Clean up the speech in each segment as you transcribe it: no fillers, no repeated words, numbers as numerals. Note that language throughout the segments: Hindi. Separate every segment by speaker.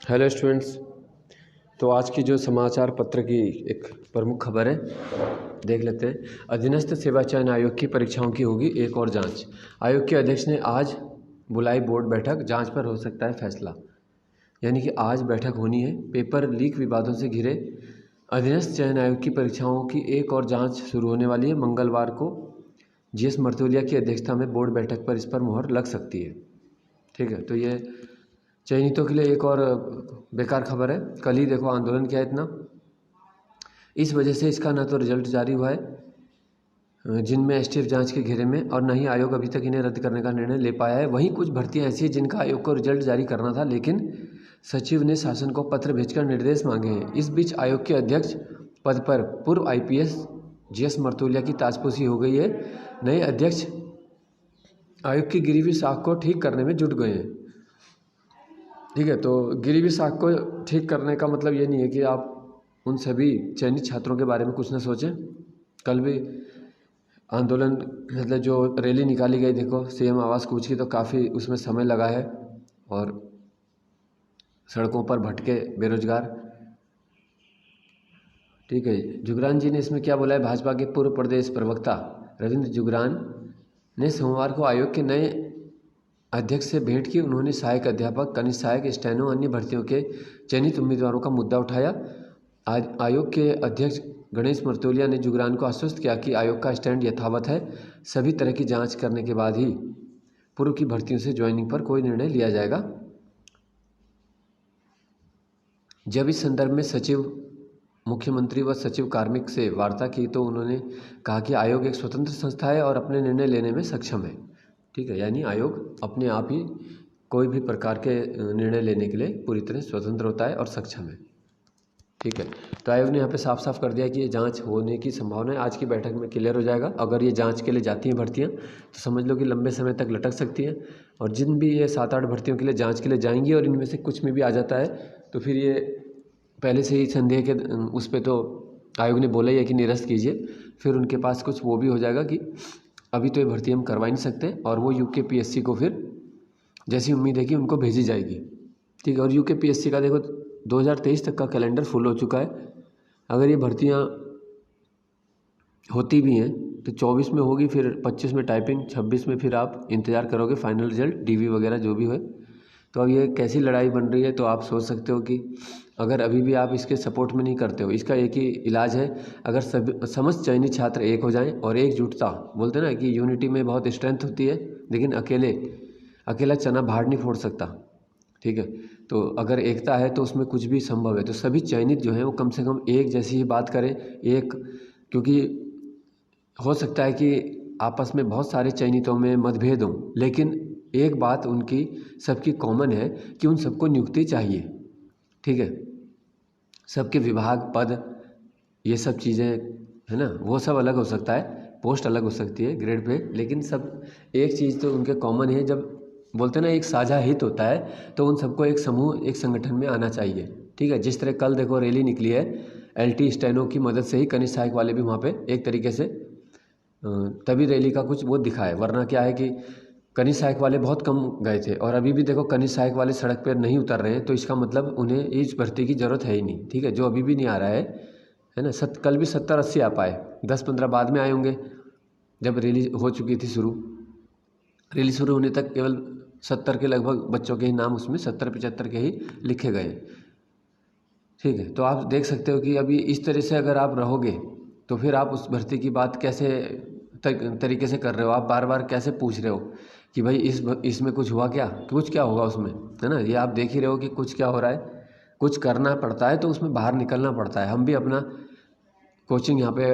Speaker 1: Hello students. तो आज की जो समाचार पत्र की एक प्रमुख खबर है देख लेते हैं। अधीनस्थ सेवा चयन आयोग की परीक्षाओं की होगी एक और जांच। आयोग के अध्यक्ष ने आज बुलाई बोर्ड बैठक, जांच पर हो सकता है फैसला। यानी कि आज बैठक होनी है। पेपर लीक विवादों से घिरे अधीनस्थ चयन आयोग की परीक्षाओं की एक और जाँच शुरू होने वाली है। मंगलवार को GS मर्तोलिया की अध्यक्षता में बोर्ड बैठक पर इस पर मुहर लग सकती है। ठीक है, तो ये चयनितों के लिए एक और बेकार खबर है। कल ही देखो आंदोलन किया इतना, इस वजह से इसका ना तो रिजल्ट जारी हुआ है जिनमें STF जांच के घेरे में, और न ही आयोग अभी तक इन्हें रद्द करने का निर्णय ले पाया है। वहीं कुछ भर्तियां ऐसी हैं जिनका आयोग को रिजल्ट जारी करना था, लेकिन सचिव ने शासन को पत्र भेजकर निर्देश मांगे हैं। इस बीच आयोग के अध्यक्ष पद पर पूर्व IPS GS मर्तोलिया की ताजपोशी हो गई है। नए अध्यक्ष आयोग की गिरी हुई साख को ठीक करने में जुट गए हैं। ठीक है, तो गिरी हुई साख को ठीक करने का मतलब ये नहीं है कि आप उन सभी चयनित छात्रों के बारे में कुछ न सोचें। कल भी आंदोलन मतलब जो रैली निकाली गई, देखो CM आवास कूच की, तो काफ़ी उसमें समय लगा है और सड़कों पर भटके बेरोजगार। ठीक है, जुगरान जी ने इसमें क्या बोला है। भाजपा के पूर्व प्रदेश प्रवक्ता रविंद्र जुगरान ने सोमवार को आयोग के नए अध्यक्ष से भेंट की। उन्होंने सहायक अध्यापक, कनिष्ठ सहायक, स्टेनो, अन्य भर्तियों के चयनित उम्मीदवारों का मुद्दा उठाया। आज आयोग के अध्यक्ष गणेश मर्तोलिया ने जुगरान को आश्वस्त किया कि आयोग का स्टैंड यथावत है। सभी तरह की जांच करने के बाद ही पूर्व की भर्तियों से ज्वाइनिंग पर कोई निर्णय लिया जाएगा। जब इस संदर्भ में सचिव मुख्यमंत्री व सचिव कार्मिक से वार्ता की तो उन्होंने कहा कि आयोग एक स्वतंत्र संस्था है और अपने निर्णय लेने में सक्षम है। ठीक है, यानी आयोग अपने आप ही कोई भी प्रकार के निर्णय लेने के लिए पूरी तरह स्वतंत्र होता है और सक्षम है। ठीक है, तो आयोग ने यहाँ पे साफ साफ कर दिया कि ये जांच होने की संभावना है। आज की बैठक में क्लियर हो जाएगा। अगर ये जांच के लिए जाती हैं भर्तियाँ तो समझ लो कि लंबे समय तक लटक सकती हैं, और जिन भी ये 7-8 भर्तियों के लिए जांच के लिए जाएंगी और इनमें से कुछ में भी आ जाता है तो फिर ये पहले से ही संदेह के उस पर तो आयोग ने बोला ही है कि निरस्त कीजिए। फिर उनके पास कुछ वो भी हो जाएगा कि अभी तो ये भर्ती हम करवा ही नहीं सकते, और वो UKPSC को फिर जैसी उम्मीद है कि उनको भेजी जाएगी। ठीक है, और UKPSC का देखो 2023 तक का कैलेंडर फुल हो चुका है। अगर ये भर्तियाँ होती भी हैं तो 24 में होगी, फिर 25 में टाइपिंग, 26 में फिर आप इंतज़ार करोगे फाइनल रिजल्ट, DV वगैरह जो भी है। तो अब ये कैसी लड़ाई बन रही है, तो आप सोच सकते हो कि अगर अभी भी आप इसके सपोर्ट में नहीं करते हो, इसका एक ही इलाज है। अगर समस्त चयनित छात्र एक हो जाएं और एकजुटता, बोलते हैं ना कि यूनिटी में बहुत स्ट्रेंथ होती है, लेकिन अकेला चना भाड़ नहीं फोड़ सकता। ठीक है, तो अगर एकता है तो उसमें कुछ भी संभव है। तो सभी चयनित जो हैं वो कम से कम एक जैसी ही बात करें, क्योंकि हो सकता है कि आपस में बहुत सारे चयनितों में मतभेद हों, लेकिन एक बात उनकी सबकी कॉमन है कि उन सबको नियुक्ति चाहिए। ठीक है, सबके विभाग, पद, ये सब चीज़ें है ना, वो सब अलग हो सकता है, पोस्ट अलग हो सकती है ग्रेड पे, लेकिन सब एक चीज़ तो उनके कॉमन है। जब बोलते हैं ना एक साझा हित होता है, तो उन सबको एक समूह, एक संगठन में आना चाहिए। ठीक है, जिस तरह कल देखो रैली निकली है, LT स्टेनो की मदद से ही कनिष्ठ सहायक वाले भी वहाँ पे एक तरीके से तभी रैली का कुछ वो दिखा है। वरना क्या है कि कनिष्ठ सहायक वाले बहुत कम गए थे, और अभी भी देखो कनिष्ठ सहायक वाले सड़क पर नहीं उतर रहे हैं, तो इसका मतलब उन्हें इस भर्ती की ज़रूरत है ही नहीं। ठीक है, जो अभी भी नहीं आ रहा है ना, कल भी 70-80 आ पाए, 10-15 बाद में आए होंगे जब रैली हो चुकी थी शुरू। रैली शुरू होने तक केवल 70 के लगभग बच्चों के ही नाम उसमें 70-75 के ही लिखे गए। ठीक है, तो आप देख सकते हो कि अभी इस तरह से अगर आप रहोगे तो फिर आप उस भर्ती की बात कैसे तरीके से कर रहे हो। आप बार बार कैसे पूछ रहे हो कि भाई इसमें कुछ हुआ क्या, कुछ क्या होगा उसमें, है ना। ये आप देख ही रहे हो कि कुछ क्या हो रहा है। कुछ करना पड़ता है तो उसमें बाहर निकलना पड़ता है। हम भी अपना कोचिंग यहाँ पे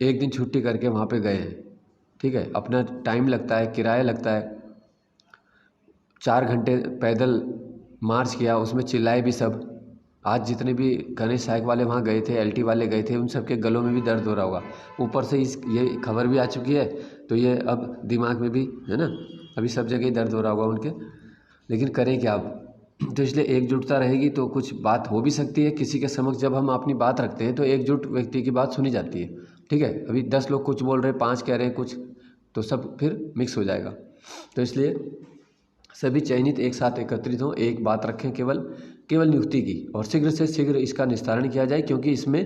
Speaker 1: एक दिन छुट्टी करके वहाँ पे गए हैं। ठीक है, अपना टाइम लगता है, किराया लगता है, 4 घंटे पैदल मार्च किया, उसमें चिल्लाए भी सब। आज जितने भी गणेश सहायक वाले वहाँ गए थे, LT वाले गए थे, उन सबके गलों में भी दर्द हो रहा होगा। ऊपर से ये खबर भी आ चुकी है, तो ये अब दिमाग में भी है ना, अभी सब जगह ही दर्द हो रहा होगा उनके। लेकिन करें क्या अब, तो इसलिए एकजुटता रहेगी तो कुछ बात हो भी सकती है। किसी के समक्ष जब हम अपनी बात रखते हैं तो एकजुट व्यक्ति की बात सुनी जाती है। ठीक है, अभी 10 लोग कुछ बोल रहे हैं, 5 कह रहे हैं कुछ, तो सब फिर मिक्स हो जाएगा। तो इसलिए सभी चयनित एक साथ एकत्रित हों, एक बात रखें केवल नियुक्ति की, और शीघ्र से शीघ्र इसका निस्तारण किया जाए, क्योंकि इसमें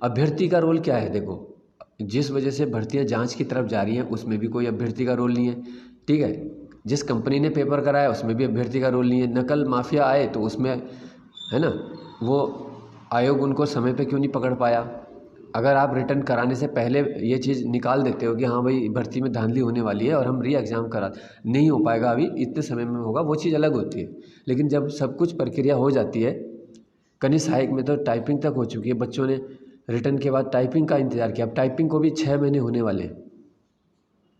Speaker 1: अभ्यर्थी का रोल क्या है। देखो, जिस वजह से भर्तियां जांच की तरफ जा रही हैं उसमें भी कोई अभ्यर्थी का रोल नहीं है, ठीक है। जिस कंपनी ने पेपर कराया उसमें भी अभ्यर्थी का रोल नहीं है। नकल माफिया आए तो उसमें, है ना, वो आयोग उनको समय पे क्यों नहीं पकड़ पाया। अगर आप रिटर्न कराने से पहले ये चीज़ निकाल देते हो कि हाँ भाई भर्ती में धांधली होने वाली है और हम री एग्ज़ाम करा, नहीं हो पाएगा अभी, इतने समय में होगा, वो चीज़ अलग होती है। लेकिन जब सब कुछ प्रक्रिया हो जाती है, कनिष्ठ सहायक में तो टाइपिंग तक हो चुकी है, बच्चों ने रिटर्न के बाद टाइपिंग का इंतज़ार किया। अब टाइपिंग को भी 6 महीने होने वाले हैं,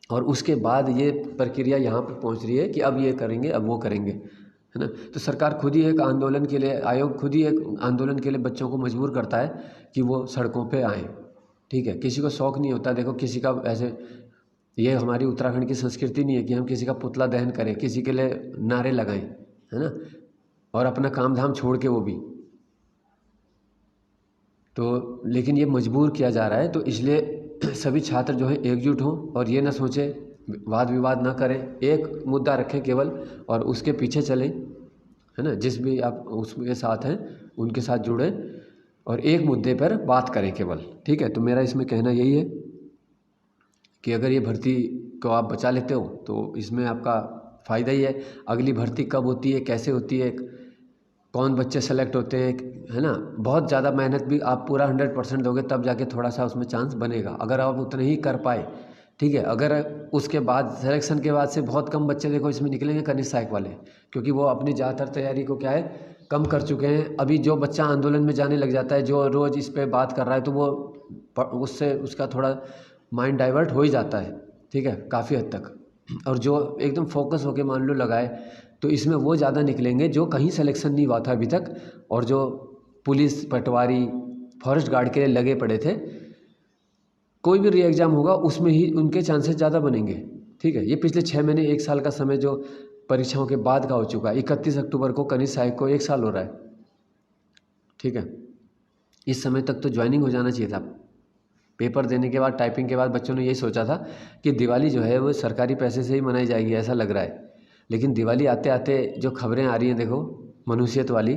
Speaker 1: और उसके बाद ये प्रक्रिया यहाँ पर पहुँच रही है कि अब ये करेंगे, अब वो करेंगे, है ना। तो सरकार खुद ही एक आंदोलन के लिए, आयोग खुद ही एक आंदोलन के लिए बच्चों को मजबूर करता है कि वो सड़कों पे आएँ, ठीक है। किसी को शौक़ नहीं होता, देखो किसी का ऐसे, ये हमारी उत्तराखंड की संस्कृति नहीं है कि हम किसी का पुतला दहन करें, किसी के लिए नारे लगाएं, है ना, और अपना काम धाम छोड़ के वो भी तो, लेकिन ये मजबूर किया जा रहा है। तो इसलिए सभी छात्र जो है एकजुट हों और ये ना सोचें, वाद विवाद ना करें, एक मुद्दा रखें केवल और उसके पीछे चलें, है ना। जिस भी आप उसके साथ हैं उनके साथ जुड़ें और एक मुद्दे पर बात करें केवल, ठीक है। तो मेरा इसमें कहना यही है कि अगर ये भर्ती को आप बचा लेते हो तो इसमें आपका फ़ायदा ही है। अगली भर्ती कब होती है, कैसे होती है, कौन बच्चे सेलेक्ट होते हैं, है ना, बहुत ज़्यादा मेहनत भी आप पूरा 100% दोगे तब जाके थोड़ा सा उसमें चांस बनेगा, अगर आप उतने ही कर पाए, ठीक है। अगर उसके बाद सिलेक्शन के बाद से बहुत कम बच्चे देखो इसमें निकलेंगे कनिष्ठ सहायक वाले, क्योंकि वो अपनी ज़्यादातर तैयारी को क्या है कम कर चुके हैं। अभी जो बच्चा आंदोलन में जाने लग जाता है, जो रोज़ इस पर बात कर रहा है, तो वो उससे उसका थोड़ा माइंड डाइवर्ट हो ही जाता है, ठीक है, काफ़ी हद तक। और जो एकदम फोकस होके मान लो लगाए, तो इसमें वो ज़्यादा निकलेंगे जो कहीं सिलेक्शन नहीं हुआ था अभी तक, और जो पुलिस, पटवारी, फॉरेस्ट गार्ड के लिए लगे पड़े थे, कोई भी री एग्ज़ाम होगा उसमें ही उनके चांसेस ज़्यादा बनेंगे, ठीक है। ये पिछले 6 महीने 1 साल का समय जो परीक्षाओं के बाद का हो चुका है, 31 अक्टूबर को कनिष्ठ सहायक को 1 साल हो रहा है, ठीक है। इस समय तक तो ज्वाइनिंग हो जाना चाहिए था। पेपर देने के बाद, टाइपिंग के बाद बच्चों ने यही सोचा था कि दिवाली जो है वो सरकारी पैसे से ही मनाई जाएगी, ऐसा लग रहा है। लेकिन दिवाली आते आते जो खबरें आ रही हैं देखो मनुष्यत वाली,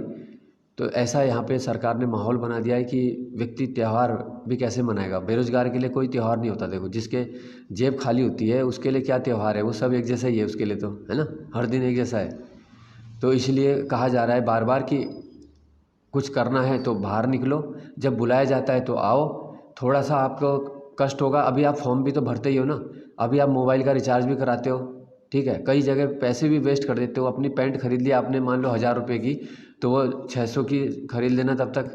Speaker 1: तो ऐसा यहाँ पे सरकार ने माहौल बना दिया है कि व्यक्ति त्यौहार भी कैसे मनाएगा। बेरोजगार के लिए कोई त्यौहार नहीं होता, देखो जिसके जेब खाली होती है उसके लिए क्या त्यौहार है, वो सब एक जैसा ही है उसके लिए, तो है ना, हर दिन एक जैसा है। तो इसलिए कहा जा रहा है बार बार कि कुछ करना है तो बाहर निकलो, जब बुलाया जाता है तो आओ। थोड़ा सा आपको कष्ट होगा, अभी आप फॉर्म भी तो भरते ही हो ना, अभी आप मोबाइल का रिचार्ज भी कराते हो, ठीक है। कई जगह पैसे भी वेस्ट कर देते हो। अपनी पैंट खरीद लिया आपने, मान लो 1000 रुपये की, तो वो 600 की खरीद लेना तब तक,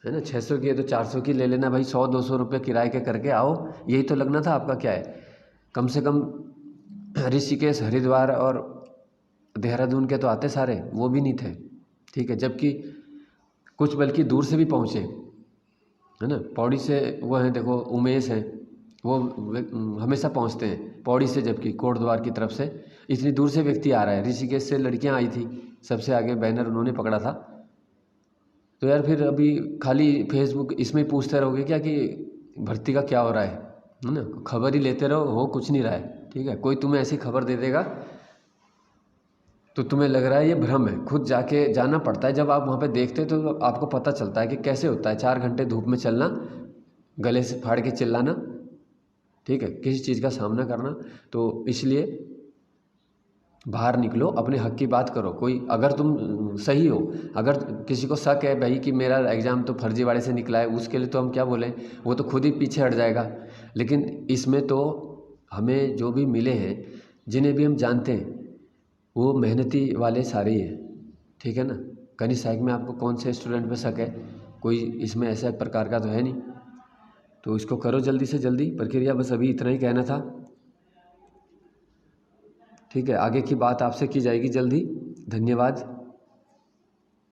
Speaker 1: है ना, 600 की है तो 400 की ले लेना भाई, 100-200 रुपये किराए के करके आओ, यही तो लगना था आपका। क्या है, कम से कम ऋषिकेश, हरिद्वार और देहरादून के तो आते सारे, वो भी नहीं थे, ठीक है। जबकि कुछ बल्कि दूर से भी पहुँचे, है ना। पौड़ी से वो हैं, देखो उमेश हैं, वो हमेशा पहुंचते हैं पौड़ी से, जबकि कोटद्वार की तरफ से इतनी दूर से व्यक्ति आ रहा है। ऋषिकेश से लड़कियां आई थी, सबसे आगे बैनर उन्होंने पकड़ा था। तो यार फिर अभी खाली फेसबुक इसमें पूछते रहोगे क्या कि भर्ती का क्या हो रहा है ना, खबर ही लेते रहो, हो कुछ नहीं रहा है, ठीक है। कोई तुम्हें ऐसी खबर दे देगा तो तुम्हें लग रहा है ये भ्रम है, खुद जाके जाना पड़ता है। जब आप वहाँ पे देखते हो तो आपको पता चलता है कि कैसे होता है 4 घंटे धूप में चलना, गले से फाड़ के चिल्लाना, ठीक है, किसी चीज़ का सामना करना। तो इसलिए बाहर निकलो, अपने हक की बात करो। कोई अगर तुम सही हो, अगर किसी को शक है भाई कि मेरा एग्ज़ाम तो फर्जीवाड़े से निकला है, उसके लिए तो हम क्या बोलें, वो तो खुद ही पीछे हट जाएगा। लेकिन इसमें तो हमें जो भी मिले हैं, जिन्हें भी हम जानते हैं, वो मेहनती वाले सारे ही हैं, ठीक है ना। कनिष्ठ सहायक में आपको कौन से स्टूडेंट पे शक है, कोई इसमें ऐसा प्रकार का तो है नहीं। तो इसको करो जल्दी से जल्दी प्रक्रिया, बस अभी इतना ही कहना था, ठीक है। आगे की बात आपसे की जाएगी जल्दी। धन्यवाद।